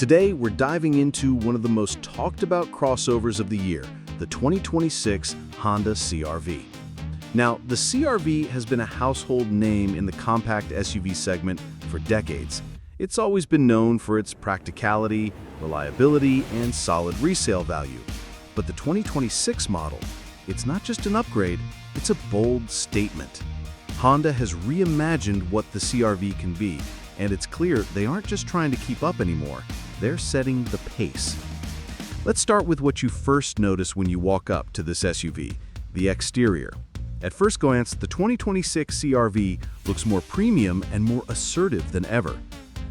Today, we're diving into one of the most talked about crossovers of the year, the 2026 Honda CR-V. Now, the CR-V has been a household name in the compact SUV segment for decades. It's always been known for its practicality, reliability, and solid resale value. But the 2026 model, it's not just an upgrade, it's a bold statement. Honda has reimagined what the CR-V can be, and it's clear they aren't just trying to keep up anymore, they're setting the pace. Let's start with what you first notice when you walk up to this SUV, the exterior. At first glance, the 2026 CR-V looks more premium and more assertive than ever.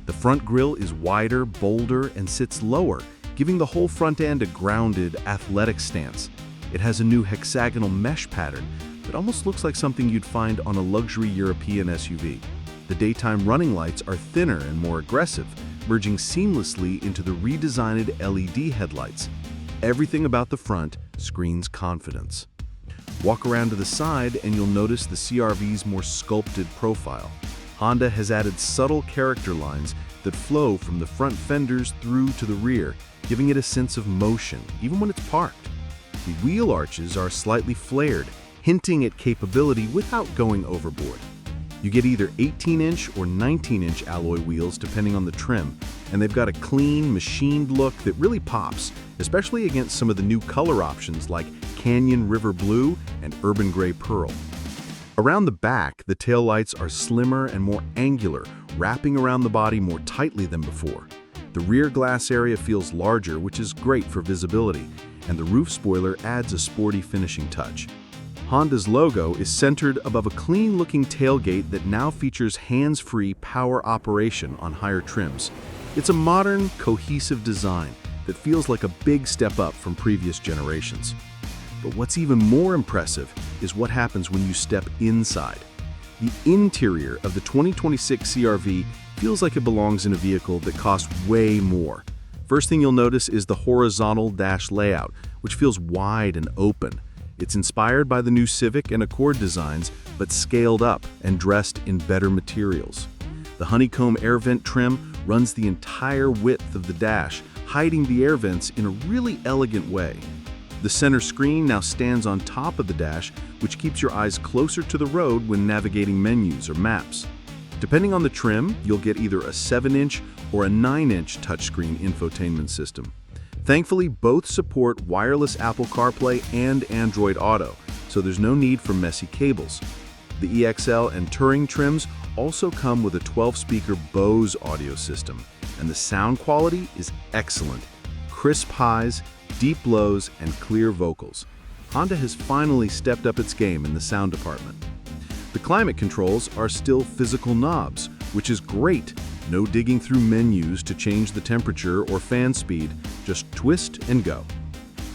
The front grille is wider, bolder, and sits lower, giving the whole front end a grounded, athletic stance. It has a new hexagonal mesh pattern that almost looks like something you'd find on a luxury European SUV. The daytime running lights are thinner and more aggressive, merging seamlessly into the redesigned LED headlights. Everything about the front screams confidence. Walk around to the side and you'll notice the CR-V's more sculpted profile. Honda has added subtle character lines that flow from the front fenders through to the rear, giving it a sense of motion, even when it's parked. The wheel arches are slightly flared, hinting at capability without going overboard. You get either 18-inch or 19-inch alloy wheels depending on the trim, and they've got a clean, machined look that really pops, especially against some of the new color options like Canyon River Blue and Urban Gray Pearl. Around the back, the taillights are slimmer and more angular, wrapping around the body more tightly than before. The rear glass area feels larger, which is great for visibility, and the roof spoiler adds a sporty finishing touch. Honda's logo is centered above a clean-looking tailgate that now features hands-free power operation on higher trims. It's a modern, cohesive design that feels like a big step up from previous generations. But what's even more impressive is what happens when you step inside. The interior of the 2026 CR-V feels like it belongs in a vehicle that costs way more. First thing you'll notice is the horizontal dash layout, which feels wide and open. It's inspired by the new Civic and Accord designs, but scaled up and dressed in better materials. The honeycomb air vent trim runs the entire width of the dash, hiding the air vents in a really elegant way. The center screen now stands on top of the dash, which keeps your eyes closer to the road when navigating menus or maps. Depending on the trim, you'll get either a 7-inch or a 9-inch touchscreen infotainment system. Thankfully, both support wireless Apple CarPlay and Android Auto, so there's no need for messy cables. The EXL and Touring trims also come with a 12-speaker Bose audio system, and the sound quality is excellent. Crisp highs, deep lows, and clear vocals. Honda has finally stepped up its game in the sound department. The climate controls are still physical knobs, which is great. No digging through menus to change the temperature or fan speed, just twist and go.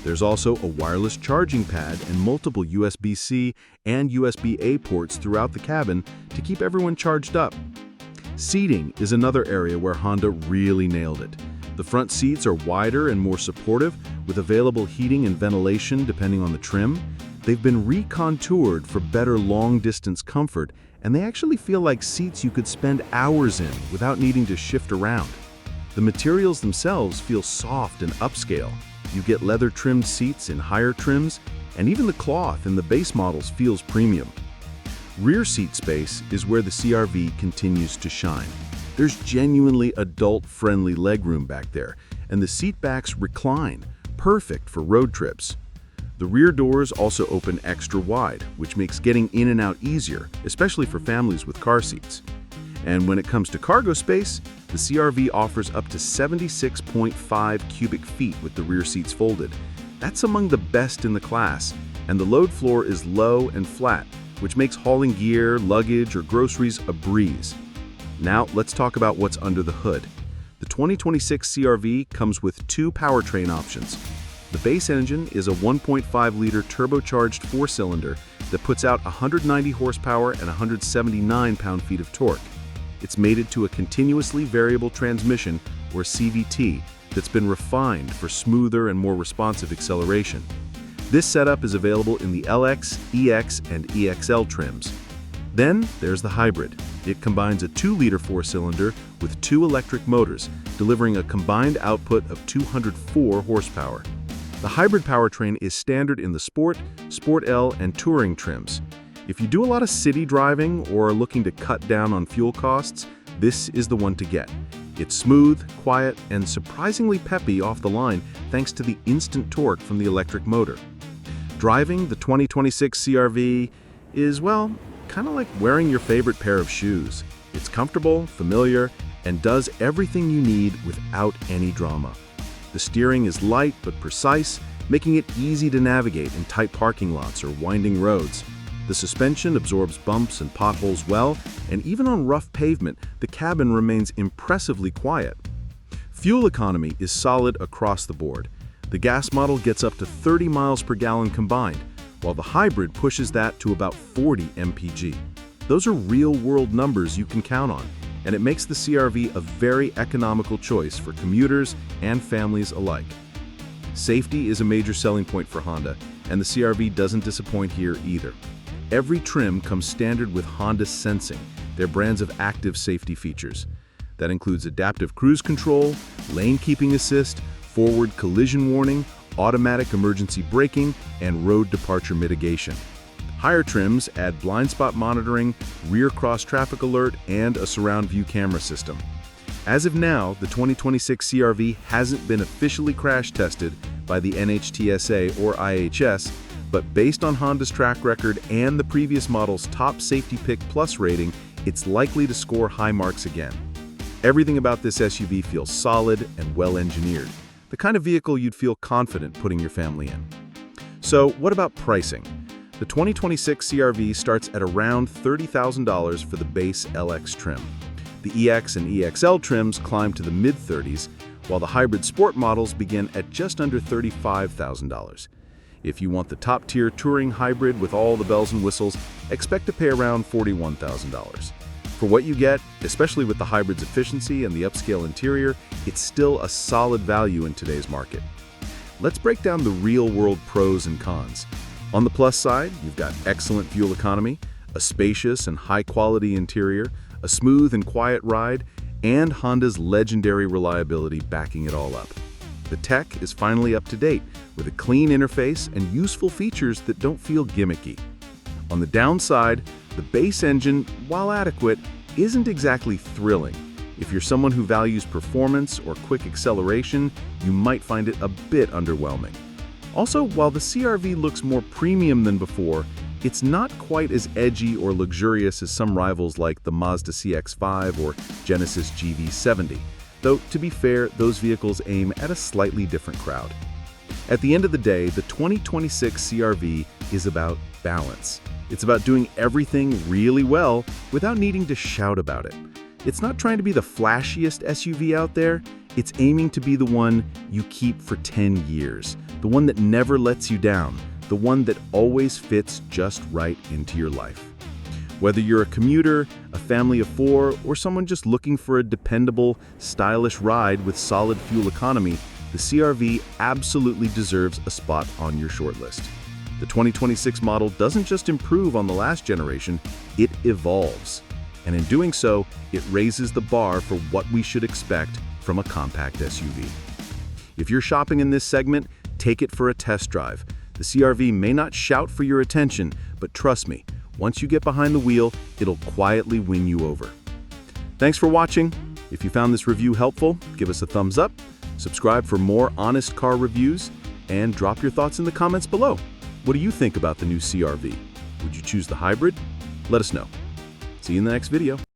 There's also a wireless charging pad and multiple USB-C and USB-A ports throughout the cabin to keep everyone charged up. Seating is another area where Honda really nailed it. The front seats are wider and more supportive, with available heating and ventilation depending on the trim. They've been recontoured for better long-distance comfort, and they actually feel like seats you could spend hours in without needing to shift around. The materials themselves feel soft and upscale. You get leather-trimmed seats in higher trims, and even the cloth in the base models feels premium. Rear seat space is where the CR-V continues to shine. There's genuinely adult-friendly legroom back there, and the seat backs recline, perfect for road trips. The rear doors also open extra wide, which makes getting in and out easier, especially for families with car seats. And when it comes to cargo space, the CR-V offers up to 76.5 cubic feet with the rear seats folded. That's among the best in the class, and the load floor is low and flat, which makes hauling gear, luggage, or groceries a breeze. Now, let's talk about what's under the hood. The 2026 CR-V comes with two powertrain options. The base engine is a 1.5-liter turbocharged four-cylinder that puts out 190 horsepower and 179 pound-feet of torque. It's mated to a continuously variable transmission, or CVT, that's been refined for smoother and more responsive acceleration. This setup is available in the LX, EX, and EXL trims. Then there's the hybrid. It combines a 2-liter 4-cylinder with 2 electric motors, delivering a combined output of 204 horsepower. The hybrid powertrain is standard in the Sport, Sport L, and Touring trims. If you do a lot of city driving or are looking to cut down on fuel costs, this is the one to get. It's smooth, quiet, and surprisingly peppy off the line thanks to the instant torque from the electric motor. Driving the 2026 CR-V is, well, kind of like wearing your favorite pair of shoes. It's comfortable, familiar, and does everything you need without any drama. The steering is light but precise, making it easy to navigate in tight parking lots or winding roads. The suspension absorbs bumps and potholes well, and even on rough pavement, the cabin remains impressively quiet. Fuel economy is solid across the board. The gas model gets up to 30 miles per gallon combined, while the hybrid pushes that to about 40 mpg. Those are real-world numbers you can count on, and it makes the CR-V a very economical choice for commuters and families alike. Safety is a major selling point for Honda, and the CR-V doesn't disappoint here either. Every trim comes standard with Honda Sensing, their brands of active safety features. That includes adaptive cruise control, lane keeping assist, forward collision warning, automatic emergency braking, and road departure mitigation. Higher trims add blind spot monitoring, rear cross traffic alert, and a surround view camera system. As of now, the 2026 CR-V hasn't been officially crash tested by the NHTSA or IHS, but based on Honda's track record and the previous model's top Safety Pick Plus rating, it's likely to score high marks again. Everything about this SUV feels solid and well-engineered, the kind of vehicle you'd feel confident putting your family in. So what about pricing? The 2026 CR-V starts at around $30,000 for the base LX trim. The EX and EXL trims climb to the mid-30s, while the hybrid sport models begin at just under $35,000. If you want the top-tier touring hybrid with all the bells and whistles, expect to pay around $41,000. For what you get, especially with the hybrid's efficiency and the upscale interior, it's still a solid value in today's market. Let's break down the real-world pros and cons. On the plus side, you've got excellent fuel economy, a spacious and high-quality interior, a smooth and quiet ride, and Honda's legendary reliability backing it all up. The tech is finally up to date, with a clean interface and useful features that don't feel gimmicky. On the downside, the base engine, while adequate, isn't exactly thrilling. If you're someone who values performance or quick acceleration, you might find it a bit underwhelming. Also, while the CR-V looks more premium than before, it's not quite as edgy or luxurious as some rivals like the Mazda CX-5 or Genesis GV70. Though, to be fair, those vehicles aim at a slightly different crowd. At the end of the day, the 2026 CR-V is about balance. It's about doing everything really well without needing to shout about it. It's not trying to be the flashiest SUV out there, it's aiming to be the one you keep for 10 years, the one that never lets you down, the one that always fits just right into your life. Whether you're a commuter, a family of 4, or someone just looking for a dependable, stylish ride with solid fuel economy, the CR-V absolutely deserves a spot on your shortlist. The 2026 model doesn't just improve on the last generation, it evolves. And in doing so, it raises the bar for what we should expect from a compact SUV. If you're shopping in this segment, take it for a test drive. The CR-V may not shout for your attention, but trust me, once you get behind the wheel, it'll quietly win you over. Thanks for watching. If you found this review helpful, give us a thumbs up, subscribe for more honest car reviews, and drop your thoughts in the comments below. What do you think about the new CR-V? Would you choose the hybrid? Let us know. See you in the next video.